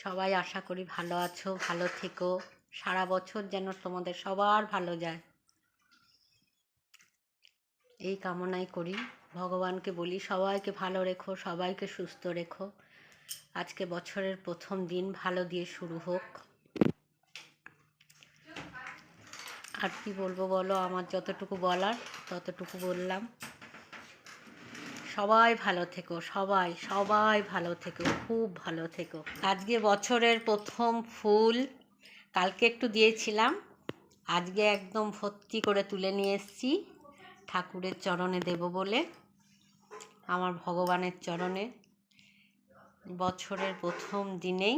সবাই আশা করি ভালো আছো, ভালো থেকো। সারা বছর যেন তোমাদের সবার ভালো যায়, এই কামনাই করি। ভগবানকে বলি সবাইকে ভালো রেখো, সবাইকে সুস্থ রেখো। আজকে বছরের প্রথম দিন ভালো দিয়ে শুরু হোক। আর কি বলবো বলো, আমার যতটুকু বলার ততটুকু বললাম। সবাই ভালো থেকো, সবাই সবাই ভালো থেকো, খুব ভালো থেকো। আজকে বছরের প্রথম ফুল কালকে একটু দিয়েছিলাম, আজকে একদম ভর্তি করে তুলে নিয়ে এসেছি ঠাকুরের চরণে দেব বলে, আমার ভগবানের চরণে। বছরের প্রথম দিনেই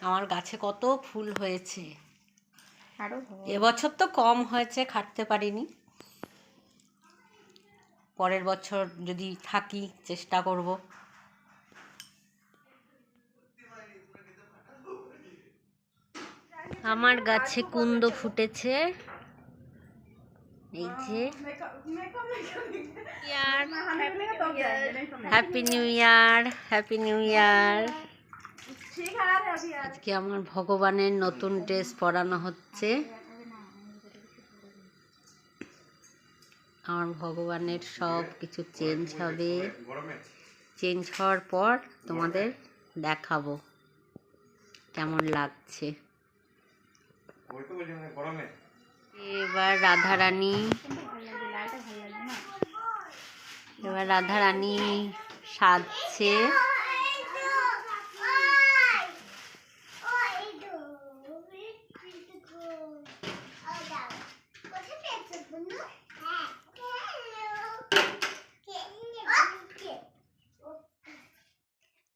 আমার গাছে কত ফুল হয়েছে, এবছর তো কম হয়েছে, খাটতে পারিনি। পরের বছর যদি থাকি চেষ্টা করব। আমার গাছে কুন্দ ফুটেছে, এই যে। Happy new year, happy new year. আজকে আমার ভগবানের নতুন ড্রেস পরানো হচ্ছে। আমার ভগবানের সব কিছু চেঞ্জ হবে, চেঞ্জ হওয়ার পর তোমাদের দেখাবো কেমন লাগছে। এবার রাধারানী সাজছে।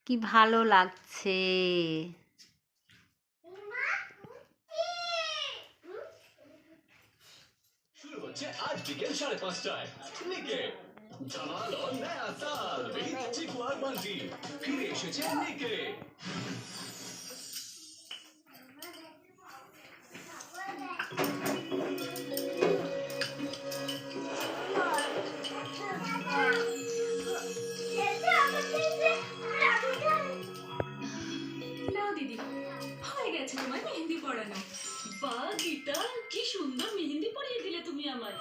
কি ভালো লাগছে। শুরু হচ্ছে আজ বিকেল 5:30টায় নিকে ধামাল और नया साल विद चिकू और बंटी ফিরে এসেছে নিকে। দিদি হয়ে গেছে তোমার মেহেন্দি পড়ানো। বা গীতা, কি সুন্দর মেহেন্দি পরিয়ে দিলে তুমি আমার।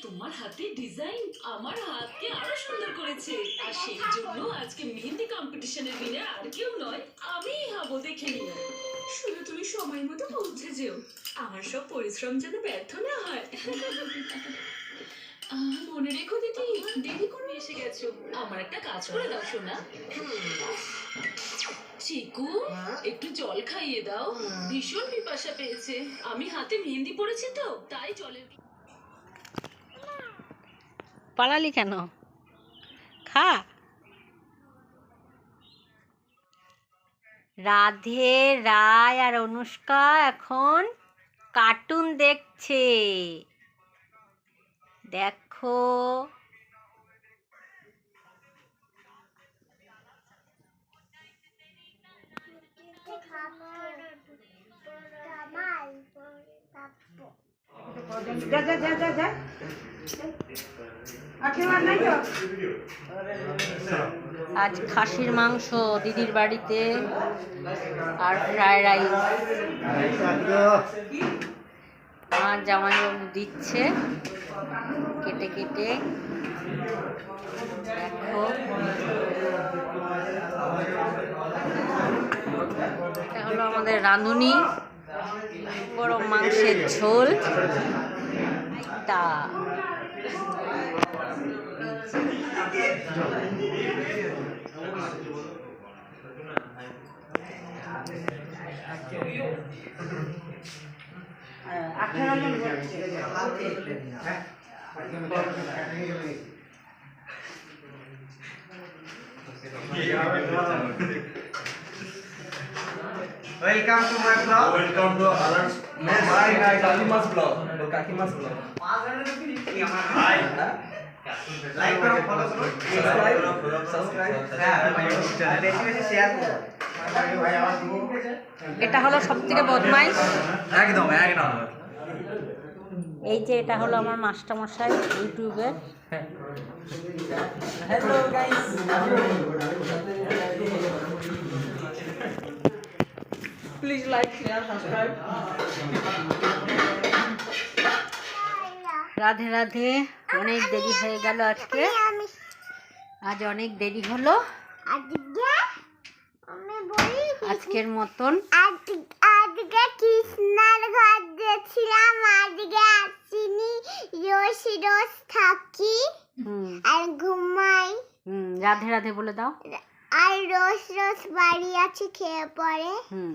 তোমার হাতে ডিজাইন আমার হাতকে আরো সুন্দর করেছে। আর সেই জন্য আজকে মেহেন্দি কম্পিটিশনের উইনার আর কেউ নয়, আমিই হব, দেখে নিও। শুধু তুমি সময় মতো পৌঁছে যেও, আমার সব পরিশ্রম যেন ব্যর্থ না হয়। মনে রেখো দিদি, দেরি করে এসে গেছো। আমার একটা কাজ করে দাও সোনা। চিকু, একটু জল খাইয়ে দাও, ভীষণ পিপাসা পেয়েছে। আমি হাতে মেহেন্দি পড়েছি তো, তাই জলের। পালালি কেন? খা। রাধে, রায় আর অনুষ্কা এখন কার্টুন দেখছে, দেখো। আজ খাসির মাংস দিদির বাড়িতে আর ফ্রাইড রাইস। আমার জামাইবাবু দিচ্ছে কেটে কেটে, দেখো। এটা হলো আমাদের রাঁধুনি, গরম মাংসের ঝোল। তা Welcome to my vlog. Welcome to Alar's My Kakima's vlog. Kakima's vlog. Hi. Like করো, follow করো, Subscribe. হ্যাঁ, বেশি বেশি শেয়ার করো। এটা হলো সব থেকে বদমাইশ। একদম একদম এই যে এটা হলো আমার মাস্টারমশাই ইউটিউবের। Hello guys. Please like, share, subscribe. Radhe Radhe. অনেক দেরি হয়ে গেল আজকে, আজ অনেক দেরি হলো। আজকের মতন আজকে কৃষ্ণার ঘর গেছিলাম, আজকে আসিনি। রোজ রোজ থাকি হুম আর ঘুমাই, রাধে রাধে বলে দাও। আর রোজ রোজ বাড়ি আছি খেয়ে পরে। হুম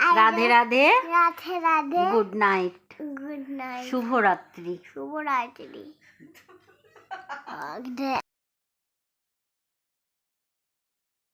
আর Radhe Radhe, Radhe Radhe, good night, good night, শুভরাত্রি। শুভরাত্রি।